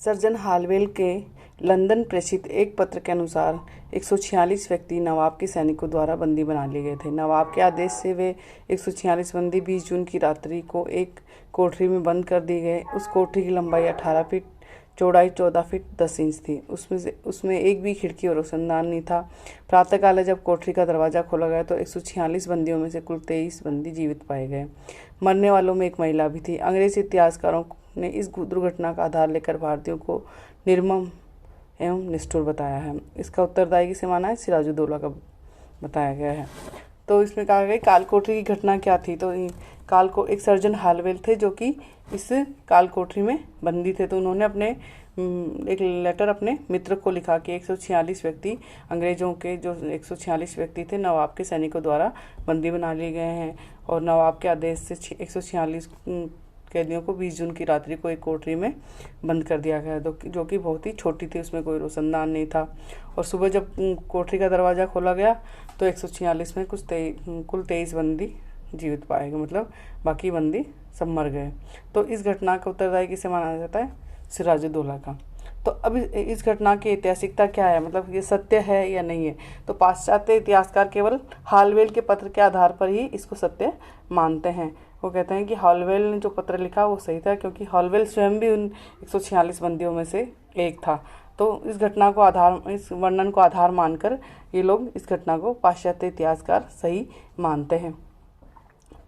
Surgeon Holwell के London प्रेषित एक पत्र के अनुसार 146 व्यक्ति नवाब के सैनिकों द्वारा बंदी बना लिए गए थे। नवाब के आदेश से वे 146 बंदी 20 जून की रात्रि को एक कोठरी में बंद कर दिए गए। उस कोठरी की लंबाई 18 फीट, चौड़ाई 14 फीट 10 इंच थी। उसमें एक भी खिड़की और रोशनदान नहीं था। प्रातःकाल जब कोठरी का दरवाज़ा खोला गया तो 146 बंदियों में से कुल 23 बंदी जीवित पाए गए। मरने वालों में एक महिला भी थी। अंग्रेजी इतिहासकारों ने इस दुर्घटना का आधार लेकर भारतीयों को निर्मम एवं निष्ठुर बताया है। इसका उत्तरदायी किसे माना है? सिराजुद्दौला का बताया गया है। तो इसमें कहा गया काल कोठरी की घटना क्या थी। तो काल को एक सर्जन हालवेल थे जो कि इस काल कोठरी में बंदी थे। तो उन्होंने अपने एक लेटर अपने मित्र को लिखा कि 146 व्यक्ति अंग्रेजों के जो 146 व्यक्ति थे नवाब के सैनिकों द्वारा बंदी बना लिए गए हैं और नवाब के आदेश से 146 कैदियों को 20 जून की रात्रि को एक कोठरी में बंद कर दिया गया जो कि बहुत ही छोटी थी, उसमें कोई रोशनदान नहीं था। और सुबह जब कोठरी का दरवाज़ा खोला गया तो 146 में कुल 23 बंदी जीवित पाए गए, मतलब बाकी बंदी सब मर गए। तो इस घटना का उत्तरदायी किसे माना जाता है? सिराजुद्दौला का। तो अब इस घटना की ऐतिहासिकता क्या है, मतलब ये सत्य है या नहीं है? तो पाश्चात्य इतिहासकार केवल हालवेल के पत्र के आधार पर ही इसको सत्य मानते हैं। वो कहते हैं कि हालवेल ने जो पत्र लिखा वो सही था, क्योंकि हालवेल स्वयं भी उन 146 बंदियों में से एक था। तो इस वर्णन को आधार मानकर ये लोग इस घटना को पाश्चात्य इतिहासकार सही मानते हैं।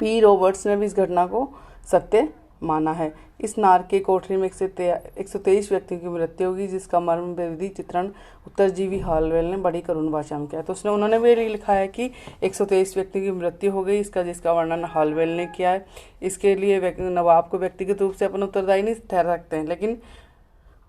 पी रॉबर्ट्स ने भी इस घटना को सत्य माना है। इस नारकीय कोठरी में 123 व्यक्तियों की मृत्यु होगी, जिसका मर्मभेदी चित्रण उत्तरजीवी हालवेल ने बड़ी करुण भाषा में किया। तो उन्होंने भी लिखा है कि 123 व्यक्तियों की मृत्यु हो गई, जिसका वर्णन हालवेल ने किया है। इसके लिए नवाब को व्यक्तिगत रूप से अपन उत्तरदायी नहीं ठहरा सकते हैं, लेकिन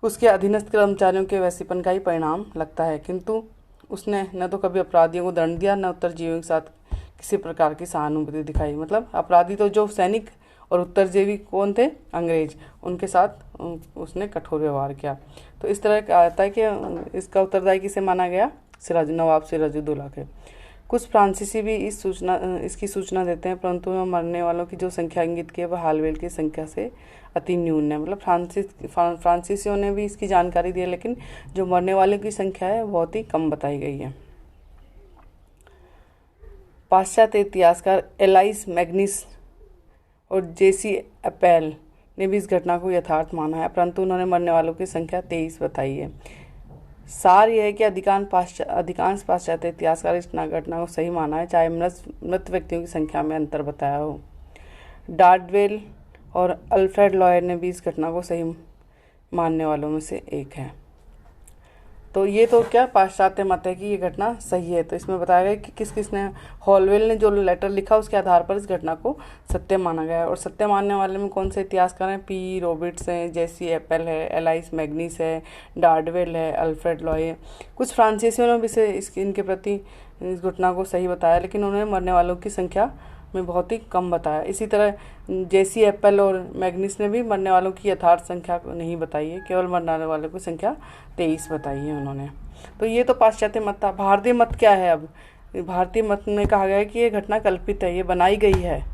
उसके अधीनस्थ कर्मचारियों के वैसीपन का ही परिणाम लगता है। किंतु उसने न तो कभी अपराधियों को दंड दिया, न उत्तरजीवियों के साथ किसी प्रकार की सहानुभूति दिखाई। मतलब अपराधी तो जो सैनिक और उत्तरजीवी कौन थे? अंग्रेज, उनके साथ उसने कठोर व्यवहार किया। तो इस तरह का आता है कि इसका उत्तरदायी किसे माना गया? नवाब सिराजुद्दौला के। कुछ फ्रांसीसी भी इसकी सूचना देते हैं, परंतु मरने वालों की जो संख्या इंगित की है वह हालवेल की संख्या से अति न्यून है। मतलब फ्रांसीसियों ने भी इसकी जानकारी दी है, लेकिन जो मरने वालों की संख्या है बहुत ही कम बताई गई है। पाश्चात्य इतिहासकार एलाइस मैग्निस और जेसी एपेल ने भी इस घटना को यथार्थ माना है, परंतु उन्होंने मरने वालों की संख्या 23 बताई है। सार यह है कि अधिकांश पाश्चात्य इतिहासकार इस घटना को सही माना है, चाहे मृत व्यक्तियों की संख्या में अंतर बताया हो। डार्डवेल और अल्फ्रेड लॉयर ने भी इस घटना को सही मानने वालों में से एक है। तो ये तो क्या पाश्चात्य मत है कि ये घटना सही है। तो इसमें बताया गया कि किसने हालवेल ने जो लेटर लिखा उसके आधार पर इस घटना को सत्य माना गया है। और सत्य मानने वाले में कौन से इतिहासकार हैं? पी रॉबर्ट्स हैं, जेसी एपेल है, एलाइस मैग्निस है, डार्डवेल है, अल्फ्रेड लॉय। कुछ फ्रांसीसियों ने भी इनके प्रति इस घटना को सही बताया, लेकिन उन्होंने मरने वालों की संख्या में बहुत ही कम बताया। इसी तरह जेसी एप्पल और मैग्निस ने भी मरने वालों की यथार्थ संख्या नहीं बताई है, केवल मरने वालों की संख्या 23 बताई है उन्होंने। तो ये तो पाश्चात्य मत था। भारतीय मत क्या है? अब भारतीय मत में कहा गया है कि ये घटना कल्पित है, ये बनाई गई है,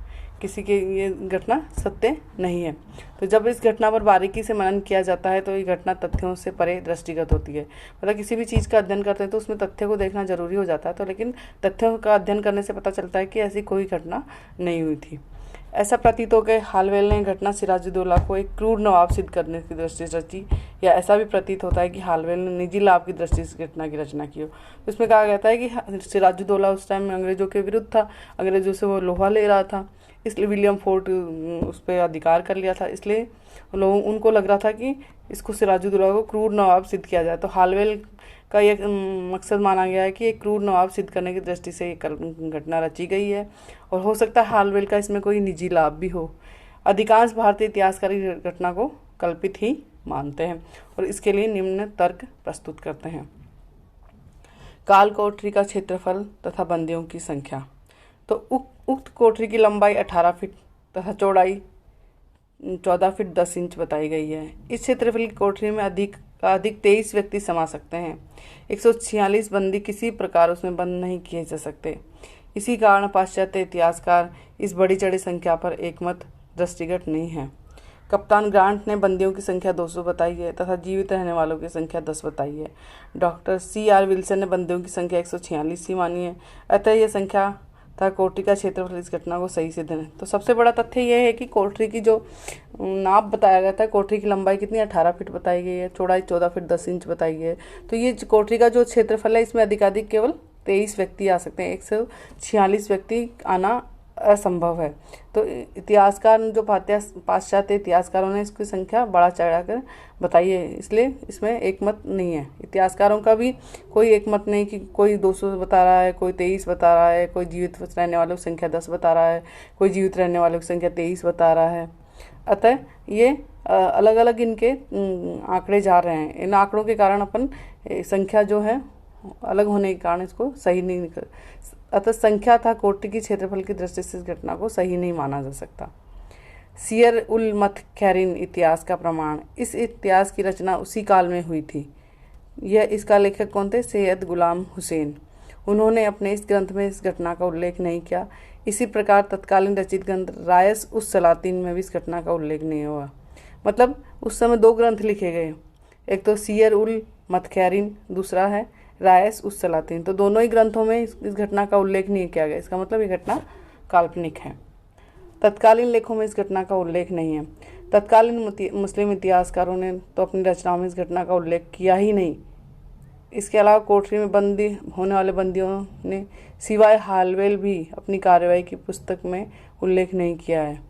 किसी की ये घटना सत्य नहीं है। तो जब इस घटना पर बारीकी से मनन किया जाता है तो ये घटना तथ्यों से परे दृष्टिगत होती है। मतलब किसी भी चीज़ का अध्ययन करते हैं तो उसमें तथ्य को देखना जरूरी हो जाता है, तो लेकिन तथ्यों का अध्ययन करने से पता चलता है कि ऐसी कोई घटना नहीं हुई थी। ऐसा प्रतीत हो गया हालवेल ने घटना सिराजुद्दौला को एक क्रूर नवाब सिद्ध करने की दृष्टि से रची, या ऐसा भी प्रतीत होता है कि हालवेल ने निजी लाभ की दृष्टि से घटना की रचना की हो। तो इसमें कहा गया है कि सिराजुद्दौला उस टाइम में अंग्रेजों के विरुद्ध था, अंग्रेजों से वो लोहा ले रहा था, इसलिए विलियम फोर्ट उस पर अधिकार कर लिया था, इसलिए उनको लग रहा था कि इसको सिराजुद्दौला को क्रूर नवाब सिद्ध किया जाए। तो हालवेल का ये मकसद माना गया है कि एक क्रूर नवाब सिद्ध करने की दृष्टि से घटना रची गई है, और हो सकता है हालवेल का इसमें कोई निजी लाभ भी हो। अधिकांश भारतीय इतिहासकार इस घटना को कल्पित ही मानते हैं और इसके लिए निम्न तर्क प्रस्तुत करते हैं। काल कोठरी का क्षेत्रफल तथा बंदियों की संख्या। तो उक्त कोठरी की लंबाई 18 फीट तथा चौड़ाई 14 फीट 10 इंच बताई गई है। इस क्षेत्रफल की कोठरी में अधिक 23 व्यक्ति समा सकते हैं। 146 बंदी किसी प्रकार उसमें बंद नहीं किए जा सकते। इसी कारण पाश्चात्य इतिहासकार इस बड़ी चढ़ी संख्या पर एकमत दृष्टिगत नहीं है। कप्तान ग्रांट ने बंदियों की संख्या 200 बताई है तथा जीवित रहने वालों की संख्या 10 बताई है। डॉक्टर CR विल्सन ने बंदियों की संख्या 146 ही मानी है। अतः यह संख्या तथा कोठरी का क्षेत्रफल इस घटना को सही सिद्ध है। तो सबसे बड़ा तथ्य यह है कि कोठरी की जो नाप बताया गया था, कोठरी की लंबाई कितनी 18 फीट बताई गई है, चौड़ाई 14 फीट 10 इंच बताई गई है। तो ये कोठरी का जो क्षेत्रफल है इसमें अधिकाधिक केवल 23 व्यक्ति आ सकते हैं, 146 व्यक्ति आना असंभव है। तो इतिहासकार जो पाश्चात्य इतिहासकारों ने इसकी संख्या बढ़ा चढ़ाकर बताई है, इसलिए इसमें एक मत नहीं है। इतिहासकारों का भी कोई एक मत नहीं कि कोई 200 बता रहा है, कोई 23 बता रहा है, कोई जीवित रहने वालों की संख्या 10 बता रहा है, कोई जीवित रहने वालों की संख्या 23 बता रहा है। अतः ये अलग अलग इनके आंकड़े जा रहे हैं। इन आंकड़ों के कारण अपन संख्या जो है अलग होने के कारण इसको सही नहीं निकल, अतः संख्या था कोठरी की क्षेत्रफल की दृष्टि से इस घटना को सही नहीं माना जा सकता। सियर उल मतखैरिन इतिहास का प्रमाण। इस इतिहास की रचना उसी काल में हुई थी। यह इसका लेखक कौन थे? सैयद गुलाम हुसैन। उन्होंने अपने इस ग्रंथ में इस घटना का उल्लेख नहीं किया। इसी प्रकार तत्कालीन रचित ग्रंथ रायस उस सलातीन में भी इस घटना का उल्लेख नहीं हुआ। मतलब उस समय 2 ग्रंथ लिखे गए, एक तो सियर उल मतखैरिन, दूसरा है रायस उस सलातीन। तो दोनों ही ग्रंथों में इस घटना का उल्लेख नहीं किया गया। इसका मतलब ये घटना काल्पनिक है। तत्कालीन लेखों में इस घटना का उल्लेख नहीं है। तत्कालीन मुस्लिम इतिहासकारों ने तो अपनी रचनाओं में इस घटना का उल्लेख किया ही नहीं। इसके अलावा कोठरी में बंदी होने वाले बंदियों ने सिवाय हॉलवेल भी अपनी कार्यवाही की पुस्तक में उल्लेख नहीं किया है।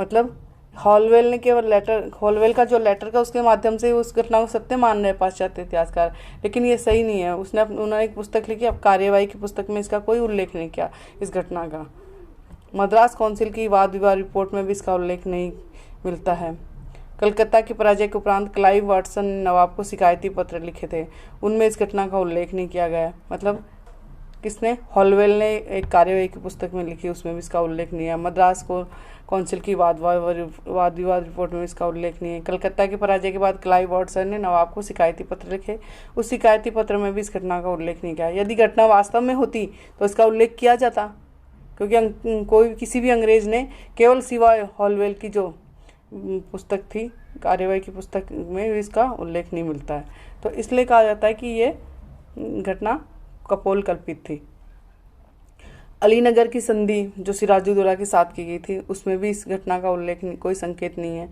मतलब हॉलवेल ने केवल हॉलवेल का जो लेटर का उसके माध्यम से उस घटना को सत्य मान रहे पाश्चात्य इतिहासकार, लेकिन ये सही नहीं है। उन्होंने एक पुस्तक लिखी, अब कार्यवाही की पुस्तक में इसका कोई उल्लेख नहीं किया इस घटना का। मद्रास काउंसिल की वाद विवाद रिपोर्ट में भी इसका उल्लेख नहीं मिलता है। कलकत्ता की पराजय के उपरांत क्लाइव वाटसन ने नवाब को शिकायती पत्र लिखे थे, उनमें इस घटना का उल्लेख नहीं किया गया। मतलब किसने? हॉलवेल ने एक कार्यवाही की पुस्तक में लिखी, उसमें भी इसका उल्लेख नहीं है। मद्रास को काउंसिल की वाद विवाद रिपोर्ट में इसका उल्लेख नहीं है। कलकत्ता की पराजय के बाद क्लाइव वाटसन ने नवाब को शिकायती पत्र लिखे, उस शिकायती पत्र में भी इस घटना का उल्लेख नहीं किया। यदि घटना वास्तव में होती तो इसका उल्लेख किया जाता, क्योंकि किसी भी अंग्रेज ने केवल सिवाय हॉलवेल की जो पुस्तक थी, कार्यवाही की पुस्तक में इसका उल्लेख नहीं मिलता है। तो इसलिए कहा जाता है कि ये घटना कपोल कल्पित थी। अलीनगर की संधि जो सिराजुद्दौला के साथ की गई थी, उसमें भी इस घटना का उल्लेख कोई संकेत नहीं है।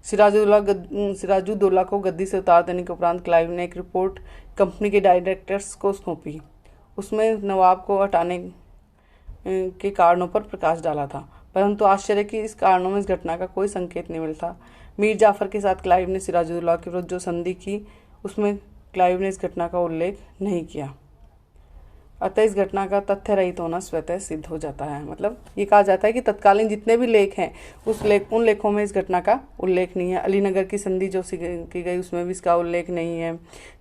सिराजुद्दौला को गद्दी से उतार देने के उपरांत क्लाइव ने एक रिपोर्ट कंपनी के डायरेक्टर्स को सौंपी। उसमें नवाब को हटाने के कारणों पर प्रकाश डाला था, परंतु आश्चर्य कि इस कारणों में इस घटना का कोई संकेत नहीं मिलता। मीर जाफर के साथ क्लाइव ने सिराजुद्दौला के विरुद्ध जो संधि की, उसमें क्लाइव ने इस घटना का उल्लेख नहीं किया। अतः इस घटना का तथ्य रहित होना स्वतः सिद्ध हो जाता है। मतलब ये कहा जाता है कि तत्कालीन जितने भी लेख हैं उन लेखों में इस घटना का उल्लेख नहीं है। अलीनगर की संधि जो की गई उसमें भी इसका उल्लेख नहीं है।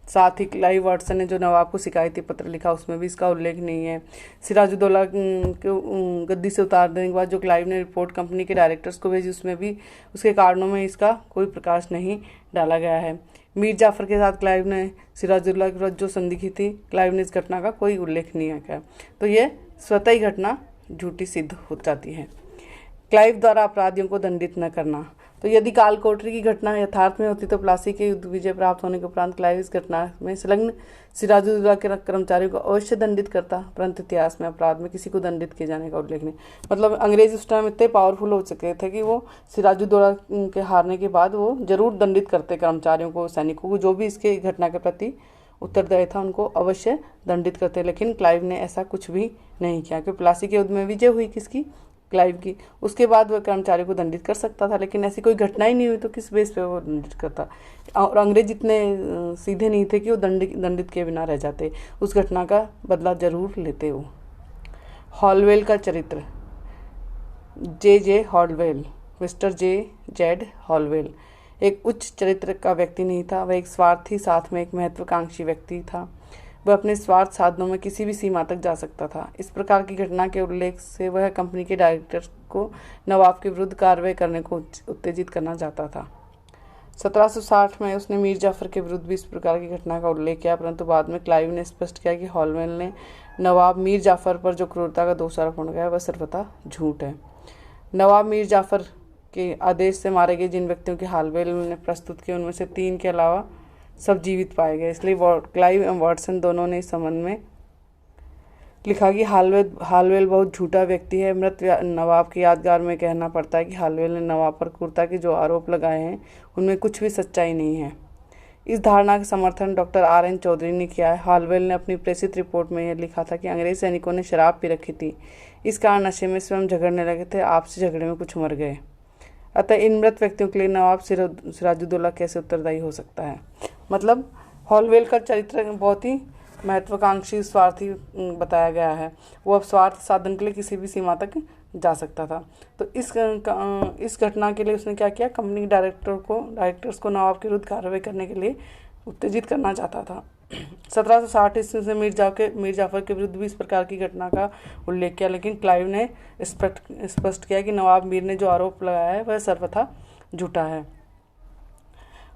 साथ ही क्लाइव वाटसन ने जो नवाब को शिकायती पत्र लिखा उसमें भी इसका उल्लेख नहीं है। सिराजुद्दौला को गद्दी से उतार देने के बाद जो क्लाइव ने रिपोर्ट कंपनी के डायरेक्टर्स को भेजी, उसमें भी उसके कारणों में इसका कोई प्रकाश नहीं डाला गया है। मीर जाफर के साथ क्लाइव ने सिराजुद्दौला के विरुद्ध जो संधि की थी, क्लाइव ने इस घटना का कोई उल्लेख नहीं किया। तो ये स्वतः ही घटना झूठी सिद्ध हो जाती है। क्लाइव द्वारा अपराधियों को दंडित न करना। तो यदि काल कोठरी की घटना यथार्थ में होती तो प्लासी के युद्ध विजय प्राप्त होने के उपरांत क्लाइव इस घटना में संलग्न सिराजुद्दौला के कर्मचारियों को अवश्य दंडित करता, परंतु इतिहास में अपराध में किसी को दंडित किए जाने का उल्लेख नहीं। मतलब अंग्रेज उस टाइम इतने पावरफुल हो चुके थे कि वो सिराजुद्दौला के हारने के बाद वो जरूर दंडित करते कर्मचारियों को, सैनिकों को, जो भी इसके घटना के प्रति उत्तरदायी था उनको अवश्य दंडित करते। लेकिन क्लाइव ने ऐसा कुछ भी नहीं किया, क्योंकि प्लासी के युद्ध में विजय हुई किसकी? क्लाइव की। उसके बाद वह कर्मचारियों को दंडित कर सकता था, लेकिन ऐसी कोई घटना ही नहीं हुई तो किस बेस पे वो दंडित करता। और अंग्रेज इतने सीधे नहीं थे कि वो दंडित के बिना रह जाते, उस घटना का बदला जरूर लेते वो। हॉलवेल का चरित्र। जे हॉलवेल, मिस्टर जेड हॉलवेल एक उच्च चरित्र का व्यक्ति नहीं था। वह एक स्वार्थी, साथ में एक महत्वाकांक्षी व्यक्ति था। वह अपने स्वार्थ साधनों में किसी भी सीमा तक जा सकता था। इस प्रकार की घटना के उल्लेख से वह कंपनी के डायरेक्टर को नवाब के विरुद्ध कार्रवाई करने को उत्तेजित करना चाहता था। 1760 में उसने मीर जाफर के विरुद्ध भी इस प्रकार की घटना का उल्लेख किया, परंतु बाद में क्लाइव ने स्पष्ट किया कि हॉलवेल ने नवाब मीर जाफर पर जो क्रूरता का दोषारोपण किया वह सर्वथा झूठ है। नवाब मीर जाफर के आदेश से मारे गए जिन व्यक्तियों के हालवेल ने प्रस्तुत किए उनमें से 3 के अलावा सब जीवित पाए गए। इसलिए क्लाइव एवं वाटसन दोनों ने इस संबंध में लिखा कि हालवेल बहुत झूठा व्यक्ति है। मृत नवाब की यादगार में कहना पड़ता है कि हालवेल ने नवाब पर क्रूरता के जो आरोप लगाए हैं उनमें कुछ भी सच्चाई नहीं है। इस धारणा का समर्थन डॉक्टर RN चौधरी ने किया है। हालवेल ने अपनी प्रेषित रिपोर्ट में यह लिखा था कि अंग्रेज सैनिकों ने शराब पी रखी थी, इस कारण नशे में स्वयं झगड़ने लगे थे, आपसी झगड़े में कुछ मर गए। अतः इन मृत व्यक्तियों के लिए नवाब सिराजुद्दौला कैसे उत्तरदायी हो सकता है। मतलब हालवेल का चरित्र बहुत ही महत्वाकांक्षी स्वार्थी बताया गया है। वो अब स्वार्थ साधन के लिए किसी भी सीमा तक जा सकता था। तो इस घटना के लिए उसने क्या किया, कंपनी डायरेक्टर्स को नवाब के विरुद्ध कार्रवाई करने के लिए उत्तेजित करना चाहता था। 1760 ईस्वी से मीर जाफर के विरुद्ध भी इस प्रकार की घटना का उल्लेख किया, लेकिन क्लाइव ने स्पष्ट किया कि नवाब मीर ने जो आरोप लगाया है वह सर्वथा झूठा है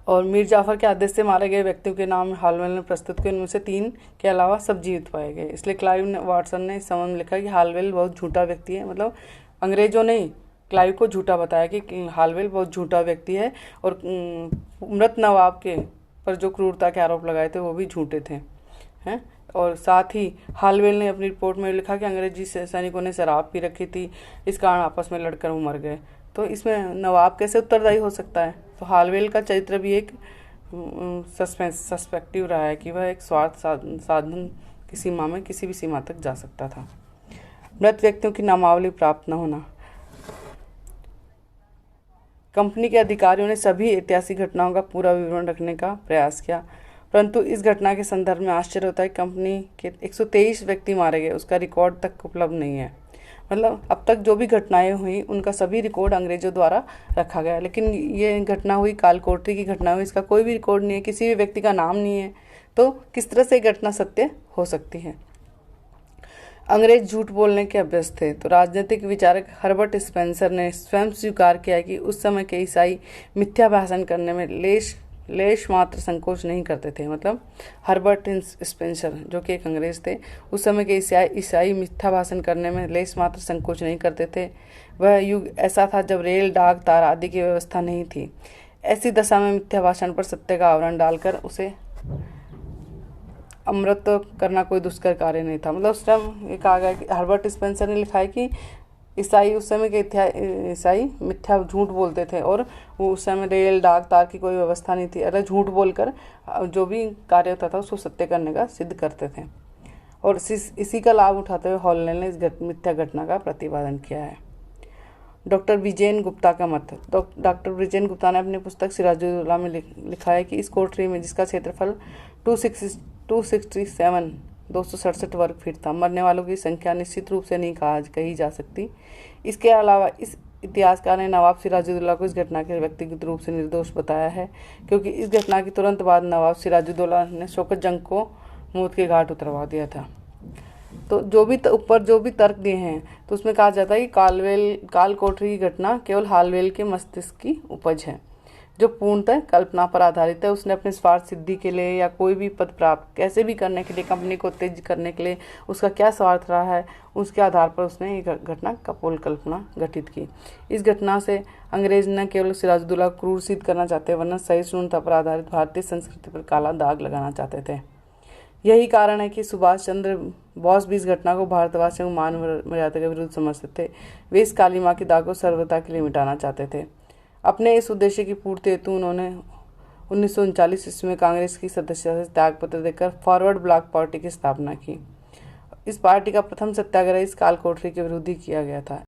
और मीर जाफर के आदेश से मारे गए व्यक्तियों के नाम हालवेल ने प्रस्तुत किए, उनमें से 3 के अलावा सब जीवित पाए गए। इसलिए क्लाइव वाटसन ने इस संबंध में लिखा कि हालवेल बहुत झूठा व्यक्ति है। मतलब अंग्रेजों ने क्लाइव को झूठा बताया कि हालवेल बहुत झूठा व्यक्ति है और मृत नवाब के पर जो क्रूरता के आरोप लगाए थे वो भी झूठे थे हैं। और साथ ही हालवेल ने अपनी रिपोर्ट में लिखा कि अंग्रेजी सैनिकों ने शराब पी रखी थी, इस कारण आपस में लड़कर वो मर गए। तो इसमें नवाब कैसे उत्तरदायी हो सकता है। तो हालवेल का चरित्र भी एक सस्पेक्टिव रहा है कि वह एक स्वार्थ साधन की सीमा में किसी भी सीमा तक जा सकता था। मृत व्यक्तियों की नामावली प्राप्त न होना। कंपनी के अधिकारियों ने सभी ऐतिहासिक घटनाओं का पूरा विवरण रखने का प्रयास किया, परंतु इस घटना के संदर्भ में आश्चर्य होता है कि कंपनी के 123 व्यक्ति मारे गए, उसका रिकॉर्ड तक उपलब्ध नहीं है। मतलब अब तक जो भी घटनाएं हुई उनका सभी रिकॉर्ड अंग्रेजों द्वारा रखा गया, लेकिन ये घटना हुई कालकोठरी की घटना हुई, इसका कोई भी रिकॉर्ड नहीं है, किसी भी व्यक्ति का नाम नहीं है। तो किस तरह से घटना सत्य हो सकती है। अंग्रेज झूठ बोलने के अभ्यस्त थे। तो राजनीतिक विचारक हर्बर्ट स्पेंसर ने स्वयं स्वीकार किया कि उस समय के ईसाई मिथ्या भाषण करने में लेश मात्र संकोच नहीं करते थे। मतलब हर्बर्ट स्पेंसर जो कि एक अंग्रेज थे, उस समय के ईसाई मिथ्या भाषण करने में लेश मात्र संकोच नहीं करते थे। वह युग ऐसा था जब रेल, डाक, तार आदि की व्यवस्था नहीं थी। ऐसी दशा में मिथ्या भाषण पर सत्य का आवरण डालकर उसे अमृत करना कोई दुष्कर कार्य नहीं था। मतलब उस टाइम ये कहा गया कि हर्बर्ट स्पेंसर ने लिखा है कि ईसाई उस समय के ईसाई मिथ्या झूठ बोलते थे और वो उस समय रेल, डाक, तार की कोई व्यवस्था नहीं थी। अरे झूठ बोलकर जो भी कार्य होता था उसको सत्य करने का सिद्ध करते थे और इसी का लाभ उठाते हुए हालवेल ने इस मिथ्या घटना का प्रतिपादन किया है। डॉक्टर विजयन गुप्ता का मत। डॉक्टर विजयन गुप्ता ने अपनी पुस्तक सिराजुद्दौला में लिखा है कि इस कोठरी में, जिसका क्षेत्रफल 267 वर्ग फीट था, मरने वालों की संख्या निश्चित रूप से नहीं कही जा सकती। इसके अलावा इस इतिहासकार ने नवाब सिराजुद्दौला को इस घटना के व्यक्तिगत रूप से निर्दोष बताया है, क्योंकि इस घटना के तुरंत बाद नवाब सिराजुद्दौला ने शौकत जंग को मौत के घाट उतरवा दिया था। तो ऊपर जो भी तर्क दिए हैं तो उसमें कहा जाता है कि कालकोठरी की घटना केवल हालवेल के मस्तिष्क की उपज है, जो पूर्णतः कल्पना पर आधारित है। उसने अपने स्वार्थ सिद्धि के लिए या कोई भी पद प्राप्त कैसे भी करने के लिए, कंपनी को उत्तेजित करने के लिए उसका क्या स्वार्थ रहा है, उसके आधार पर उसने ये घटना कपोल कल्पना गठित की। इस घटना से अंग्रेज न केवल सिराजुद्दौला को क्रूर सिद्ध करना चाहते, वरना सहिष्णुता पर आधारित भारतीय संस्कृति पर काला दाग लगाना चाहते थे। यही कारण है कि सुभाष चंद्र बोस भी इस घटना को भारतवासियों को मान मर्यादा के विरुद्ध समझते थे। वे इस काली माँ की दाग को सर्वथा के लिए मिटाना चाहते थे। अपने इस उद्देश्य की पूर्ति हेतु उन्होंने 1939 ईस्वी में कांग्रेस की सदस्यता से त्यागपत्र देकर फॉरवर्ड ब्लॉक पार्टी की स्थापना की। इस पार्टी का प्रथम सत्याग्रह इस कालकोठरी के विरुद्ध ही किया गया था।